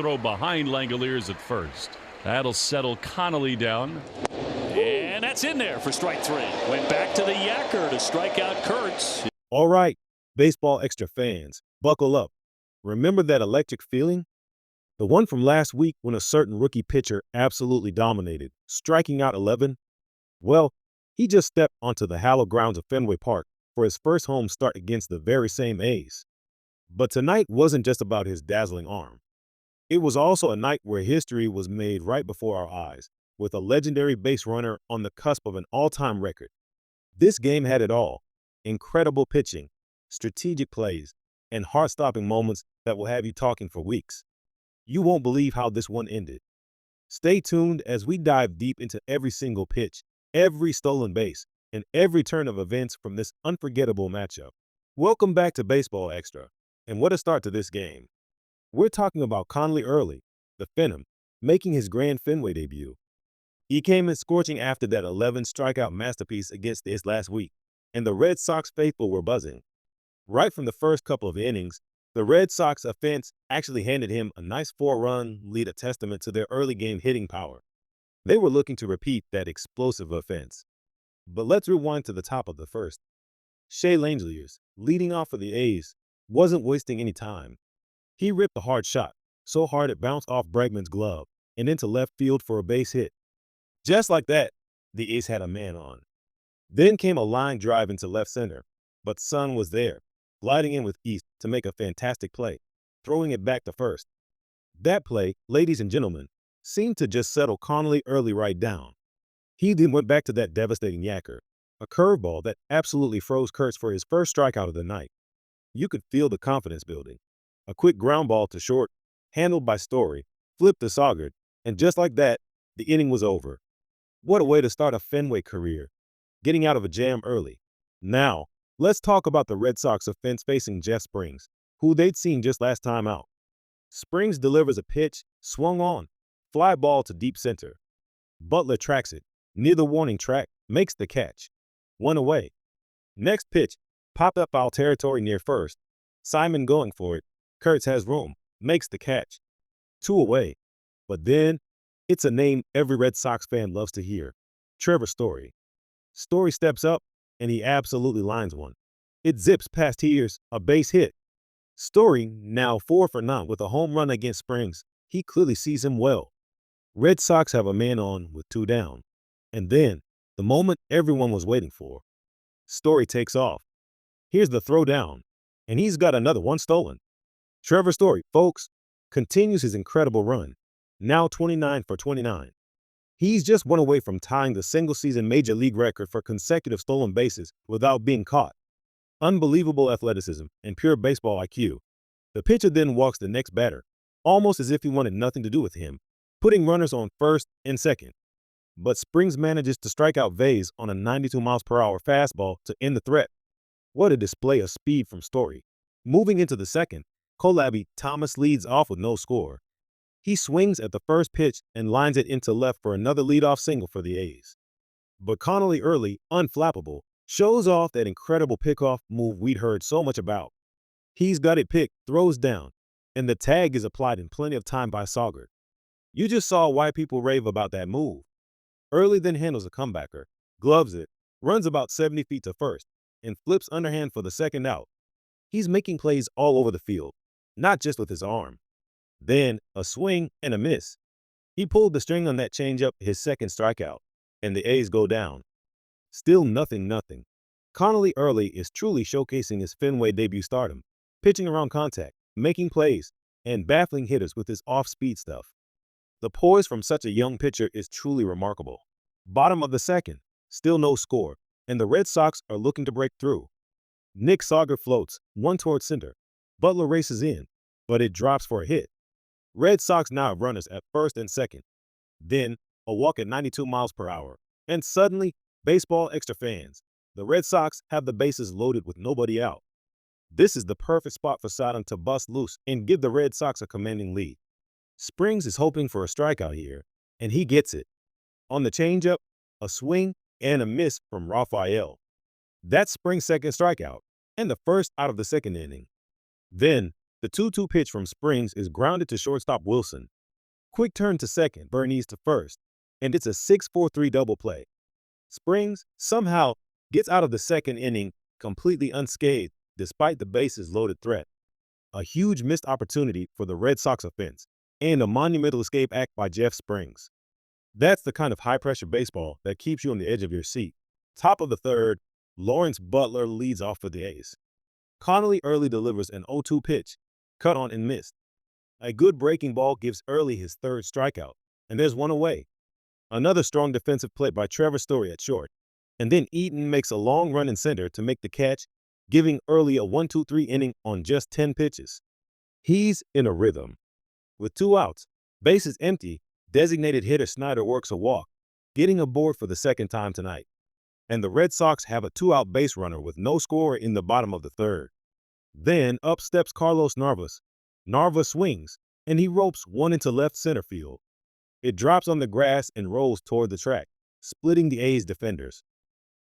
throw behind Langoliers at first. That'll settle Connolly down. And that's in there for strike three. Went back to the yacker to strike out Kurtz. All right, baseball extra fans, buckle up. Remember that electric feeling? The one from last week when a certain rookie pitcher absolutely dominated, striking out 11? Well, he just stepped onto the hallowed grounds of Fenway Park for his first home start against the very same A's. But tonight wasn't just about his dazzling arm. It was also a night where history was made right before our eyes, with a legendary base runner on the cusp of an all-time record. This game had it all: incredible pitching, strategic plays, and heart-stopping moments that will have you talking for weeks. You won't believe how this one ended. Stay tuned as we dive deep into every single pitch, every stolen base, and every turn of events from this unforgettable matchup. Welcome back to Baseball Extra, and what a start to this game. We're talking about Conley Early, the Phenom, making his grand Fenway debut. He came in scorching after that 11-strikeout masterpiece against us last week, and the Red Sox faithful were buzzing. Right from the first couple of innings, the Red Sox offense actually handed him a nice 4-run lead, a testament to their early game hitting power. They were looking to repeat that explosive offense. But let's rewind to the top of the first. Shea Langeliers, leading off for the A's, wasn't wasting any time. He ripped a hard shot, so hard it bounced off Bregman's glove and into left field for a base hit. Just like that, the A's had a man on. Then came a line drive into left center, but Sun was there, gliding in with ease to make a fantastic play, throwing it back to first. That play, ladies and gentlemen, seemed to just settle Connolly Early right down. He then went back to that devastating yacker, a curveball that absolutely froze Kurtz for his first strikeout of the night. You could feel the confidence building. A quick ground ball to short, handled by Story, flipped to Sogard, and just like that, the inning was over. What a way to start a Fenway career, getting out of a jam early. Now, let's talk about the Red Sox offense facing Jeff Springs, who they'd seen just last time out. Springs delivers a pitch, swung on, fly ball to deep center. Butler tracks it, near the warning track, makes the catch. 1 away. Next pitch, popped up foul territory near first. Simon going for it. Kurtz has room, makes the catch. 2 away. But then, it's a name every Red Sox fan loves to hear: Trevor Story. Story steps up, and he absolutely lines one. It zips past ears, a base hit. Story, now 4 for 9 with a home run against Springs. He clearly sees him well. Red Sox have a man on with 2 down. And then, the moment everyone was waiting for. Story takes off. Here's the throw down, and he's got another one stolen. Trevor Story, folks, continues his incredible run, now 29 for 29. He's just 1 away from tying the single-season Major League record for consecutive stolen bases without being caught. Unbelievable athleticism and pure baseball IQ. The pitcher then walks the next batter, almost as if he wanted nothing to do with him, putting runners on first and second. But Springs manages to strike out Vase on a 92 miles per hour fastball to end the threat. What a display of speed from Story. Moving into the second, Colabi Thomas leads off with no score. He swings at the first pitch and lines it into left for another leadoff single for the A's. But Connolly Early, unflappable, shows off that incredible pickoff move we'd heard so much about. He's got it picked, throws down, and the tag is applied in plenty of time by Sogard. You just saw why people rave about that move. Early then handles a comebacker, gloves it, runs about 70 feet to first, and flips underhand for the second out. He's making plays all over the field, not just with his arm. Then, a swing and a miss. He pulled the string on that changeup, his second strikeout, and the A's go down. Still nothing. Connolly Early is truly showcasing his Fenway debut stardom, pitching around contact, making plays, and baffling hitters with his off-speed stuff. The poise from such a young pitcher is truly remarkable. Bottom of the second, still no score, and the Red Sox are looking to break through. Nick Sogard floats, 1 toward center. Butler races in, but it drops for a hit. Red Sox now have runners at first and second. Then, a walk at 92 miles per hour. And suddenly, baseball extra fans, the Red Sox have the bases loaded with nobody out. This is the perfect spot for Sodom to bust loose and give the Red Sox a commanding lead. Springs is hoping for a strikeout here, and he gets it. On the changeup, a swing and a miss from Rafael. That's Springs' second strikeout, and the first out of the second inning. Then, The 2-2 pitch from Springs is grounded to shortstop Wilson. Quick turn to second, Bernice to first, and it's a 6-4-3 double play. Springs somehow gets out of the second inning completely unscathed despite the bases loaded threat. A huge missed opportunity for the Red Sox offense, and a monumental escape act by Jeff Springs. That's the kind of high-pressure baseball that keeps you on the edge of your seat. Top of the third, Lawrence Butler leads off for the A's. Connolly Early delivers an 0-2 pitch, cut on and missed. A good breaking ball gives Early his third strikeout, and there's one away. Another strong defensive play by Trevor Story at short, and then Eaton makes a long run in center to make the catch, giving Early a 1-2-3 inning on just 10 pitches. He's in a rhythm. With 2 outs, bases empty, designated hitter Snyder works a walk, getting aboard for the second time tonight. And the Red Sox have a 2-out base runner with no scorer in the bottom of the third. Then up steps Carlos Narvas. Narva swings, and he ropes one into left center field. It drops on the grass and rolls toward the track, splitting the A's defenders.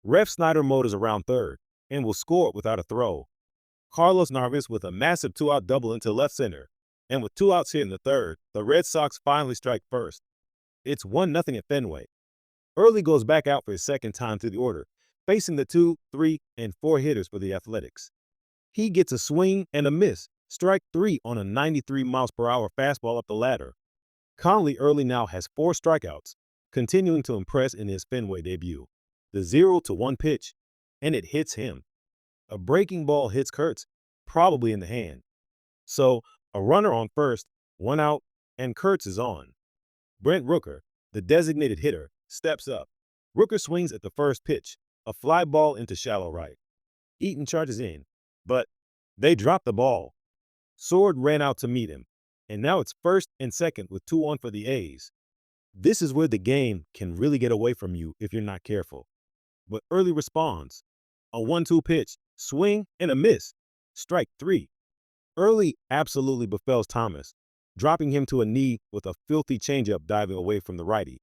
Ref Snyder motors around third and will score it without a throw. Carlos Narvas with a massive 2-out double into left center, and with 2 outs here in the third, the Red Sox finally strike first. It's 1-0 at Fenway. Early goes back out for his second time through the order, facing the 2, 3, and 4 hitters for the Athletics. He gets a swing and a miss, strike 3 on a 93 miles per hour fastball up the ladder. Connolly Early now has 4 strikeouts, continuing to impress in his Fenway debut. The 0-1 pitch, and it hits him. A breaking ball hits Kurtz, probably in the hand. So, a runner on first, 1 out, and Kurtz is on. Brent Rooker, the designated hitter, steps up. Rooker swings at the first pitch, a fly ball into shallow right. Eaton charges in, but they drop the ball. Sword ran out to meet him, and now it's first and second with 2 on for the A's. This is where the game can really get away from you if you're not careful. But Early responds. A 1-2 pitch, swing and a miss. Strike 3. Early absolutely befalls Thomas, dropping him to a knee with a filthy changeup diving away from the righty.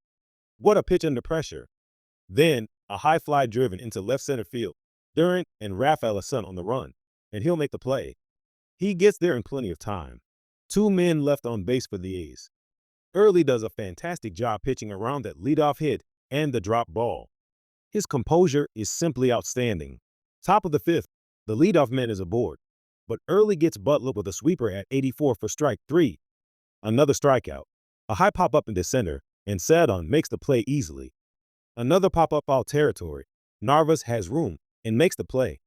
What a pitch under pressure. Then, a high fly driven into left center field. Durant and Rafael Sun on the run, and he'll make the play. He gets there in plenty of time. 2 men left on base for the A's. Early does a fantastic job pitching around that leadoff hit and the drop ball. His composure is simply outstanding. Top of the 5th, the leadoff man is aboard, but Early gets Butler with a sweeper at 84 for strike 3. Another strikeout. A high pop-up into center, and Sadon makes the play easily. Another pop-up foul territory. Narvas has room and makes the play.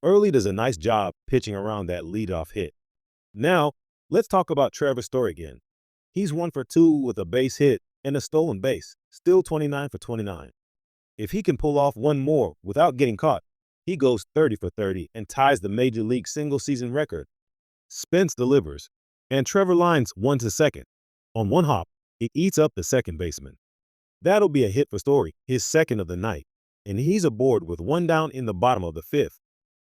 Early does a nice job pitching around that leadoff hit. Now, let's talk about Trevor Story again. He's 1 for 2 with a base hit and a stolen base, still 29 for 29. If he can pull off one more without getting caught, he goes 30 for 30 and ties the Major League single-season record. Spence delivers, and Trevor lines 1 to second. On one hop, it eats up the second baseman. That'll be a hit for Story, his second of the night, and he's aboard with 1 down in the bottom of the 5th.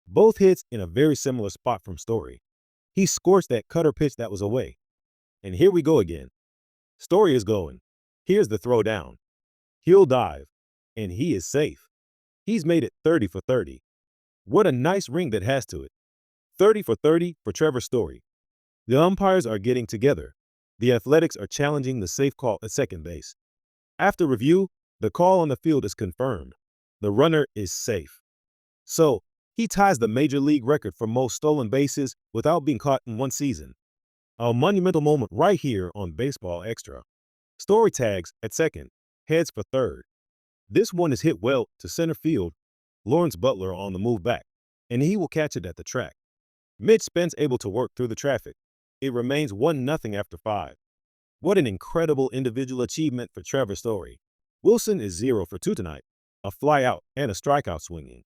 Both hits in a very similar spot from Story. He scorched that cutter pitch that was away. And here we go again. Story is going. Here's the throw down. He'll dive, and he is safe. He's made it 30 for 30. What a nice ring that has to it. 30 for 30 for Trevor Story. The umpires are getting together. The Athletics are challenging the safe call at second base. After review, the call on the field is confirmed. The runner is safe. So, he ties the Major League record for most stolen bases without being caught in one season. A monumental moment right here on Baseball Extra. Story tags at second, heads for third. This one is hit well to center field. Lawrence Butler on the move back, and he will catch it at the track. Mitch Spence able to work through the traffic. It remains 1-0 after 5. What an incredible individual achievement for Trevor Story. Wilson is 0 for 2 tonight, a fly out and a strikeout swinging.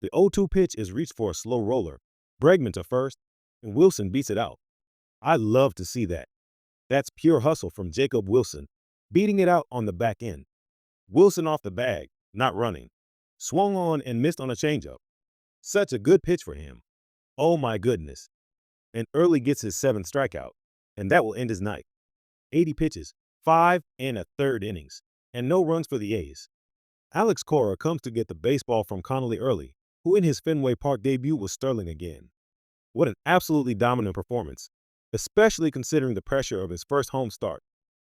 The 0-2 pitch is reached for a slow roller. Bregman to first, and Wilson beats it out. I love to see that. That's pure hustle from Jacob Wilson, beating it out on the back end. Wilson off the bag, not running. Swung on and missed on a changeup. Such a good pitch for him. Oh my goodness. And Early gets his 7th strikeout, and that will end his night. 80 pitches, 5 1/3 innings, and no runs for the A's. Alex Cora comes to get the baseball from Connolly Early, who in his Fenway Park debut was sterling again. What an absolutely dominant performance, especially considering the pressure of his first home start.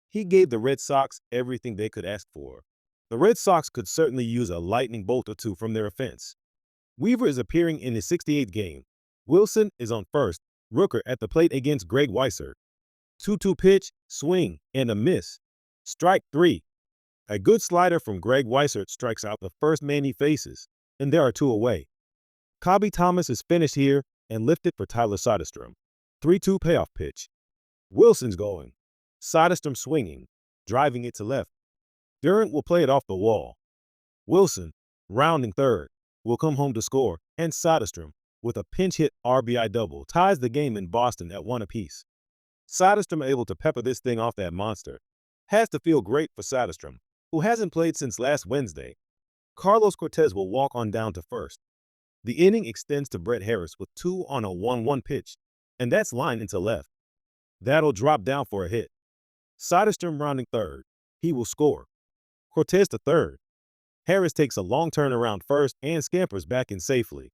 He gave the Red Sox everything they could ask for. The Red Sox could certainly use a lightning bolt or two from their offense. Weaver is appearing in his 68th game. Wilson is on first, Rooker at the plate against Greg Weisser. 2-2 pitch, swing, and a miss. Strike 3. A good slider from Greg Weisser strikes out the first man he faces, and there are 2 away. Cobby Thomas is finished here and lifted for Tyler Soderstrom. 3-2 payoff pitch. Wilson's going. Soderstrom swinging, driving it to left. Durant will play it off the wall. Wilson, rounding third, will come home to score, and Soderstrom, with a pinch hit RBI double, ties the game in Boston at 1 apiece. Soderstrom able to pepper this thing off that monster. Has to feel great for Soderstrom, who hasn't played since last Wednesday. Carlos Cortez will walk on down to first. The inning extends to Brett Harris with 2 on a 1-1 pitch, and that's lined into left. That'll drop down for a hit. Soderstrom rounding third. He will score. Cortez to third. Harris takes a long turn around first and scampers back in safely.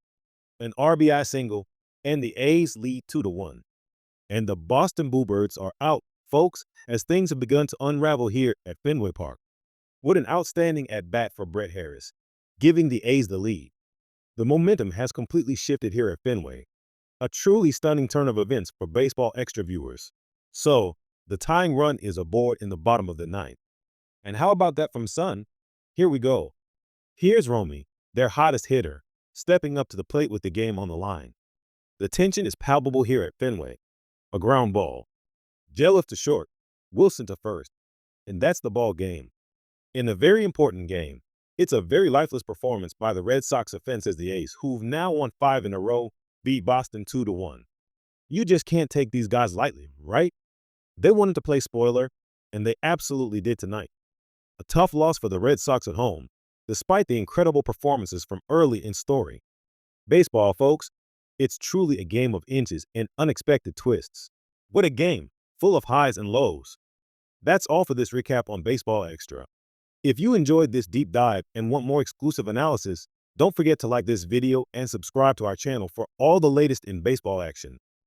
An RBI single, and the A's lead 2-1. And the Boston Bluebirds are out, folks, as things have begun to unravel here at Fenway Park. What an outstanding at-bat for Brett Harris, giving the A's the lead. The momentum has completely shifted here at Fenway. A truly stunning turn of events for Baseball Extra viewers. So, the tying run is aboard in the bottom of the ninth. And how about that from Sun? Here we go. Here's Romy, their hottest hitter, stepping up to the plate with the game on the line. The tension is palpable here at Fenway. A ground ball. Jeliff to short, Wilson to first. And that's the ball game. In a very important game, it's a very lifeless performance by the Red Sox offense as the A's, who've now won 5 in a row, beat Boston 2-1. You just can't take these guys lightly, right? They wanted to play spoiler, and they absolutely did tonight. A tough loss for the Red Sox at home, despite the incredible performances from early in story. Baseball, folks, it's truly a game of inches and unexpected twists. What a game, full of highs and lows. That's all for this recap on Baseball Extra. If you enjoyed this deep dive and want more exclusive analysis, don't forget to like this video and subscribe to our channel for all the latest in baseball action.